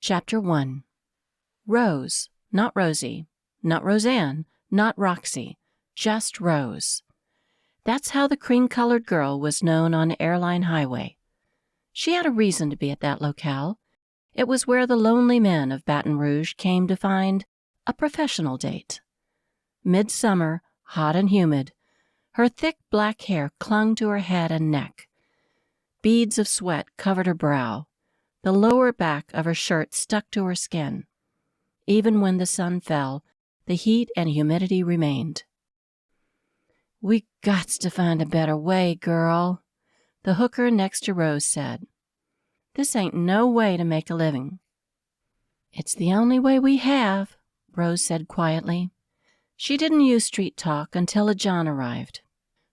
Chapter 1. Rose, not Rosie, not Roseanne, not Roxy, just Rose. That's how the cream-colored girl was known on Airline Highway. She had a reason to be at that locale. It was where the lonely men of Baton Rouge came to find a professional date. Midsummer, hot and humid, her thick black hair clung to her head and neck. Beads of sweat covered her brow. The lower back of her shirt stuck to her skin. Even when the sun fell, the heat and humidity remained. "We gots to find a better way, girl," the hooker next to Rose said. "This ain't no way to make a living." "It's the only way we have," Rose said quietly. She didn't use street talk until a John arrived.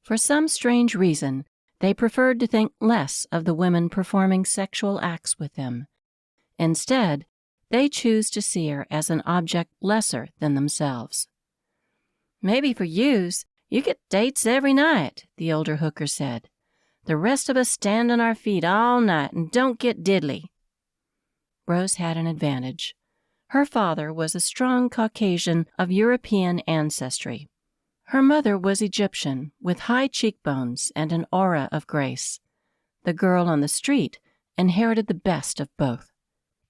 For some strange reason, they preferred to think less of the women performing sexual acts with them. Instead, they choose to see her as an object lesser than themselves. "Maybe for yous, you get dates every night," the older hooker said. "The rest of us stand on our feet all night and don't get diddly." Rose had an advantage. Her father was a strong Caucasian of European ancestry. Her mother was Egyptian, with high cheekbones and an aura of grace. The girl on the street inherited the best of both.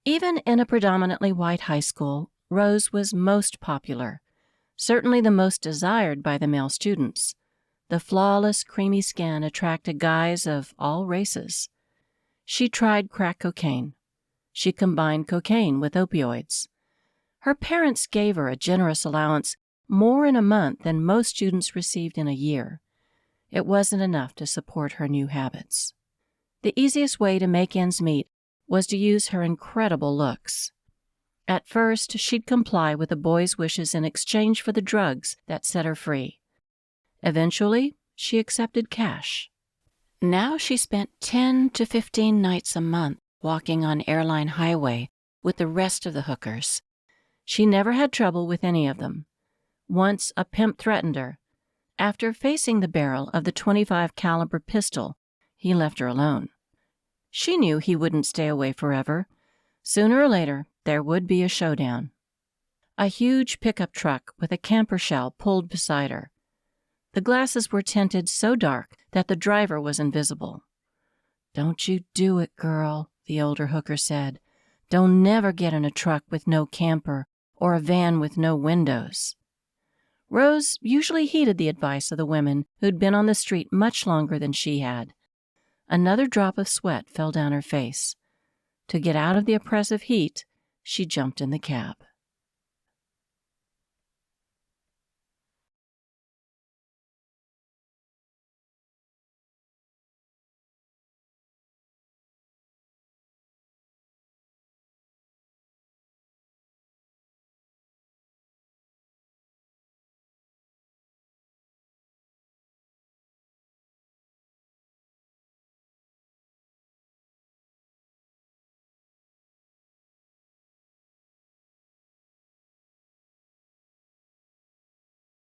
Even in a predominantly white high school, Rose was most popular, certainly the most desired by the male students. The flawless, creamy skin attracted guys of all races. She tried crack cocaine. She combined cocaine with opioids. Her parents gave her a generous allowance, more in a month than most students received in a year. It wasn't enough to support her new habits. The easiest way to make ends meet was to use her incredible looks. At first, she'd comply with the boys' wishes in exchange for the drugs that set her free. Eventually, she accepted cash. Now she spent 10 to 15 nights a month walking on Airline Highway with the rest of the hookers. She never had trouble with any of them. Once a pimp threatened her. After facing the barrel of the .25 caliber pistol, he left her alone. She knew he wouldn't stay away forever. Sooner or later, there would be a showdown. A huge pickup truck with a camper shell pulled beside her. The glasses were tinted so dark that the driver was invisible. "Don't you do it, girl," the older hooker said. "Don't never get in a truck with no camper or a van with no windows." Rose usually heeded the advice of the women who'd been on the street much longer than she had. Another drop of sweat fell down her face. To get out of the oppressive heat, she jumped in the cab.